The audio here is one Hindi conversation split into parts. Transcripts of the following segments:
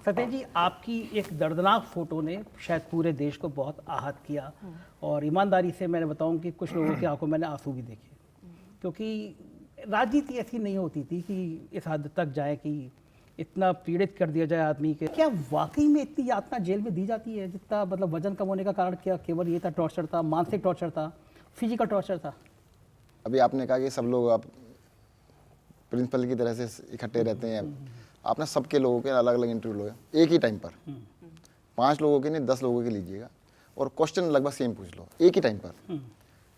सतेज जी, आपकी एक दर्दनाक फोटो ने शायद पूरे देश को बहुत आहत किया और ईमानदारी से मैंने बताऊं कि कुछ लोगों की आंखों में मैंने आंसू भी देखे, क्योंकि राजनीति ऐसी नहीं होती थी कि इस हद तक जाए कि इतना पीड़ित कर दिया जाए आदमी के। क्या वाकई में इतनी यातना जेल में दी जाती है? जितना मतलब वजन कम होने का कारण क्या केवल ये था, टॉर्चर था, मानसिक टॉर्चर था, फिजिकल टॉर्चर था? अभी आपने कहा कि सब लोग आप प्रिंसिपल की तरह से इकट्ठे रहते हैं। आपने सबके लोगों के अलग अलग इंटरव्यू लोगे एक ही टाइम पर, 5 लोगों के नहीं 10 लोगों के लीजिएगा और क्वेश्चन लगभग सेम पूछ लो एक ही टाइम पर,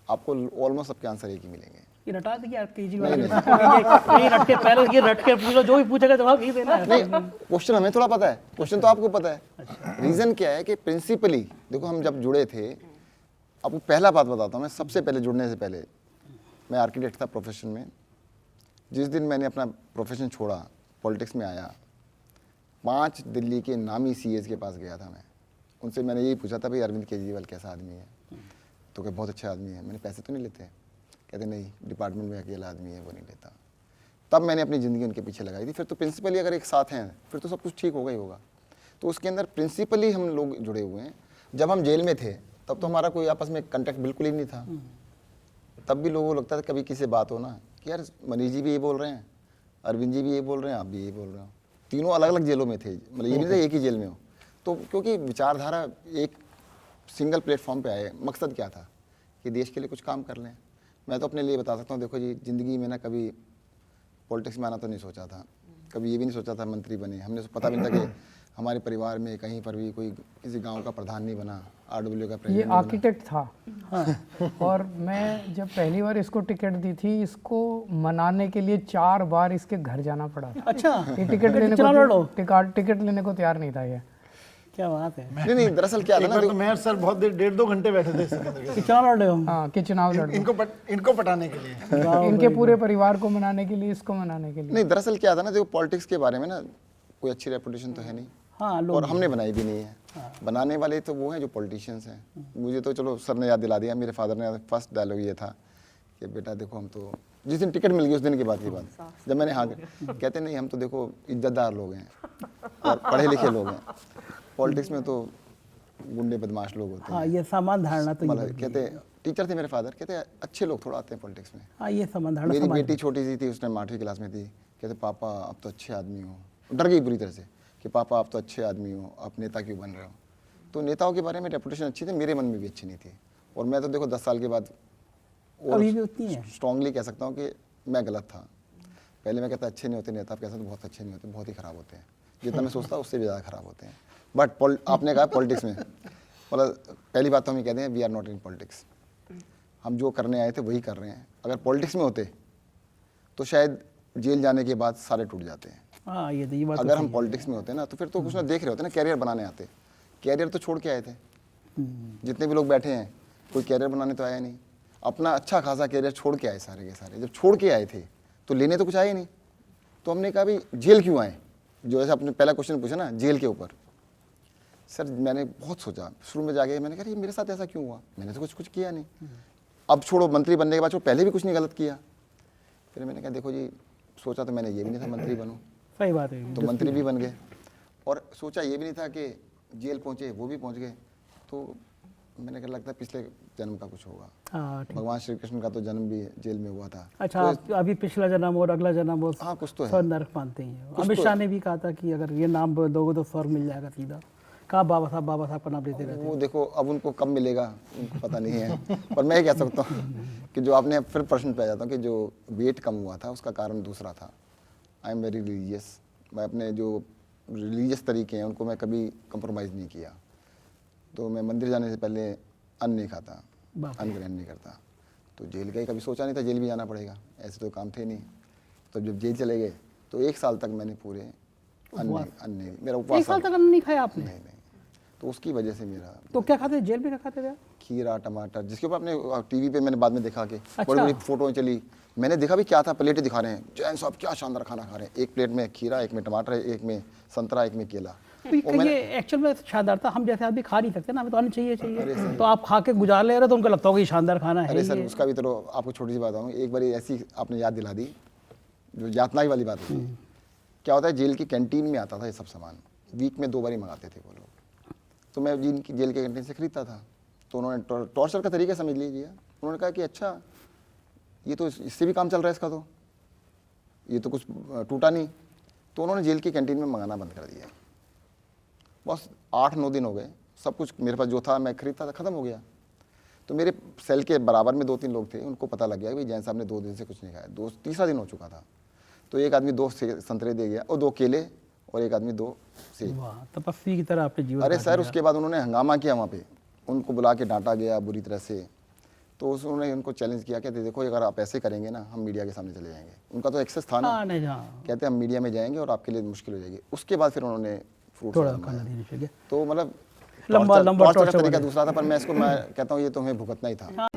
आपको ऑलमोस्ट सबके आंसर एक ही मिलेंगे। ये रटा देखिए आप केजरीवाल ये रट के पहले ये रट के पूछ लो, जो भी पूछेगा जवाब यही देना है। नहीं, क्वेश्चन हमें थोड़ा पता है, क्वेश्चन तो आपको पता है। रीजन क्या है कि प्रिंसिपली देखो हम जब जुड़े थे, आपको पहला बात बताता हूँ मैं, सबसे पहले जुड़ने से पहले मैं आर्किटेक्ट था प्रोफेशन में। जिस दिन मैंने अपना प्रोफेशन छोड़ा, पॉलिटिक्स में आया, 5 दिल्ली के नामी सीएस के पास गया था मैं। उनसे मैंने यही पूछा था भाई अरविंद केजरीवाल कैसा आदमी है, तो क्या बहुत अच्छा आदमी है। मैंने पैसे तो नहीं लेते? कहते नहीं, डिपार्टमेंट में अकेला आदमी है वो नहीं लेता। तब मैंने अपनी ज़िंदगी उनके पीछे लगाई थी। फिर तो प्रिंसिपली अगर एक साथ हैं फिर तो सब कुछ ठीक होगा ही होगा। तो उसके अंदर प्रिंसिपली हम लोग जुड़े हुए हैं। जब हम जेल में थे तब तो हमारा कोई आपस में कॉन्टैक्ट बिल्कुल ही नहीं था। तब भी लोगों को लगता था कभी किसी से बात हो ना कि यार मनीष जी भी ये बोल रहे हैं, अरविंद जी भी ये बोल रहे हैं, आप भी ये बोल रहे हो। तीनों अलग अलग जेलों में थे, मतलब ये नहीं था एक ही जेल में हो। तो क्योंकि विचारधारा एक सिंगल प्लेटफॉर्म पे आए, मकसद क्या था कि देश के लिए कुछ काम कर लें। मैं तो अपने लिए बता सकता हूँ, देखो जी ज़िंदगी में ना कभी पॉलिटिक्स में आना तो नहीं सोचा था, कभी ये भी नहीं सोचा था मंत्री बने। हमने पता भी नहीं था कि हमारे परिवार में कहीं पर भी कोई किसी गांव का प्रधान नहीं बना, आरडब्ल्यू का ये प्रेसिडेंट आर्किटेक्ट था। हाँ। और मैं जब पहली बार इसको टिकट दी थी, इसको मनाने के लिए 4 बार इसके घर जाना पड़ा। अच्छा, ये टिकट लेने को तैयार नहीं था ये। क्या बात है। नहीं दरअसल क्या था ना, तो मेयर सर बहुत देर 1.5-2 घंटे बैठे थे सिकंदर के साथ। चुनाव लड़ रहे हो? हाँ, कि चुनाव लड़ इनको पटाने के लिए, इनके पूरे परिवार को मनाने के लिए, इसको मनाने के लिए। नहीं दरअसल क्या था ना, देखो पॉलिटिक्स के बारे में ना कोई अच्छी रेपुटेशन तो है नहीं। हाँ, और हमने बनाई भी नहीं है। बनाने वाले तो वो हैं जो पॉलिटिशियंस हैं। मुझे तो चलो सर ने याद दिला दिया, मेरे फादर ने फर्स्ट डायलॉग ये था कि बेटा देखो हम तो जिस दिन टिकट मिल गई उस दिन की बात जब मैंने हाँ कहते नहीं, हम तो देखो इज्जतदार लोग हैं और पढ़े लिखे लोग हैं, पॉलिटिक्स में तो गुंडे बदमाश लोग होते हैं। हाँ, ये सामान धारणा तो मतलब कहते टीचर थे मेरे फादर, कहते अच्छे लोग थोड़ा आते हैं पॉलिटिक्स में। हाँ, ये सामान धारणा। मेरी बेटी छोटी सी थी, उसने 8वीं क्लास में थी, कहते पापा आप तो अच्छे आदमी हो। डर गई पूरी तरह से कि पापा आप तो अच्छे आदमी हो, आप नेता क्यों बन रहे हो। तो नेताओं के बारे में रेपुटेशन अच्छी थी, मेरे मन में भी अच्छी नहीं थी। और मैं तो देखो 10 साल के बाद अभी भी उतनी है। स्ट्रांगली कह सकता हूँ कि मैं गलत था। पहले मैं कहता अच्छे नहीं होते नेता, अब कहता तो बहुत अच्छे नहीं होते, बहुत ही ख़राब होते हैं। जितना मैं सोचता उससे भी ज़्यादा ख़राब होते हैं। बट आपने कहा पॉलिटिक्स में, मतलब पहली बात तो हम ये कहते हैं we are not in politics. हम जो करने आए थे वही कर रहे हैं। अगर पॉलिटिक्स में होते तो शायद जेल जाने के बाद सारे टूट जाते हैं। हाँ, ये बात अगर हम पॉलिटिक्स में होते ना तो फिर तो कुछ ना देख रहे होते ना, कैरियर बनाने आते। कैरियर तो छोड़ के आए थे। जितने भी लोग बैठे हैं कोई कैरियर बनाने तो आया नहीं, अपना अच्छा खासा कैरियर छोड़ के आए सारे के सारे। जब छोड़ के आए थे तो लेने तो कुछ आए नहीं। तो हमने कहा भाई जेल क्यों आए, जो ऐसा आपने पहला क्वेश्चन पूछा ना जेल के ऊपर। सर मैंने बहुत सोचा, शुरू में जाके मैंने कहा ये मेरे साथ ऐसा क्यों हुआ, मैंने तो कुछ किया नहीं। अब छोड़ो मंत्री बनने के बाद छोड़ो, पहले भी कुछ नहीं गलत किया। फिर मैंने कहा देखो जी, सोचा तो मैंने ये भी नहीं था मंत्री बनूं, सही बात है, तो मंत्री भी बन गए। और सोचा ये भी नहीं था कि जेल पहुंचे, वो भी पहुंच गए। तो मैंने कहा लगता है पिछले जन्म का कुछ होगा। हाँ, ठीक। भगवान श्री कृष्ण का तो जन्म भी जेल में हुआ था। अच्छा, अभी पिछला जन्म और अगला जन्म वो हाँ कुछ तो है। स्वर्ग नरक मानते हैं। अमित शाह ने भी कहा था कि अगर ये नाम दोगे तो स्वर्ग मिल जाएगा सीधा। कहा बाबा साहब का नाम लेते रहते। वो देखो अब उनको कब मिलेगा उनको पता नहीं है। पर मैं कह सकता हूँ कि जो आपने फिर प्रश्न पे आ जाता हूँ कि जो वेट कम हुआ था उसका कारण दूसरा था। I am very religious. मैं अपने जो रिलीजियस तरीके हैं उनको मैं कभी कंप्रोमाइज़ नहीं किया। तो मैं मंदिर जाने से पहले अन्न नहीं खाता, अन्न ग्रहण नहीं करता। तो जेल का ही कभी सोचा नहीं था जेल भी जाना पड़ेगा, ऐसे तो काम थे नहीं। तो जब जेल चले गए तो 1 साल तक मैंने पूरे अन्न मेरा उपवास। 1 साल तक अन्न नहीं खाया आपने? नहीं। तो उसकी वजह से मेरा। तो क्या खाते, जेल में क्या खाते थे? खीरा, टमाटर, जिसके ऊपर आपने टीवी पे मैंने बाद में देखा कि अच्छा। बड़ी बड़ी फोटो चली, मैंने देखा भी क्या था, प्लेटें दिखा रहे हैं, जैन साहब क्या शानदार खाना खा रहे हैं। एक प्लेट में खीरा, एक में टमाटर, एक में संतरा, एक में केला। तो ये एक्चुअल में शानदार था। हम जैसे आदमी खा नहीं सकते ना, हमें तो अन्न चाहिए। तो आप खा के गुजार ले रहे तो उनको लगता होगा कि शानदार खाना है। अरे सर उसका भी तो आपको छोटी सी बात बताऊँ। एक बार ऐसी आपने याद दिला दी जो यातना वाली बात होती है। क्या होता है जेल की कैंटीन में आता था ये सब सामान, वीक में 2 बार ही मंगाते थे वो लोग। तो मैं जिनकी जेल के कैंटीन से खरीदता था, तो उन्होंने टॉर्चर का तरीका समझ लीजिए। उन्होंने कहा कि अच्छा ये तो इससे भी काम चल रहा है इसका, तो ये तो कुछ टूटा नहीं। तो उन्होंने जेल की कैंटीन में मंगाना बंद कर दिया। बस 8-9 दिन हो गए, सब कुछ मेरे पास जो था मैं खरीदता था ख़त्म हो गया। तो मेरे सेल के बराबर में 2-3 लोग थे, उनको पता लग गया कि भाई जैन साहब ने 2 दिन से कुछ नहीं खाया। तीसरा दिन हो चुका था। तो एक आदमी 2 संतरे दे गया और 2 केले, और एक आदमी 2 सेब। वाह, तपस्वी की तरह आपने जीवन अरे काट सर, लिया। उसके बाद उन्होंने हंगामा किया वहाँ पे, उनको बुला के डांटा गया बुरी तरह से। तो उन्होंने उनको चैलेंज किया, कहते देखो अगर आप ऐसे करेंगे ना, हम मीडिया के सामने चले जाएंगे। उनका तो एक्सेस था ना, हाँ नहीं, हाँ कहते हम मीडिया में जाएंगे और आपके लिए मुश्किल हो जाएगी। उसके बाद फिर उन्होंने फ्रूट थोड़ा खाना देने चाहिए। तो मतलब लंबा टॉर्चर टॉर्चर का तरीका वाला। दूसरा था, पर मैं कहता हूँ ये तो हमें भुगतना ही था।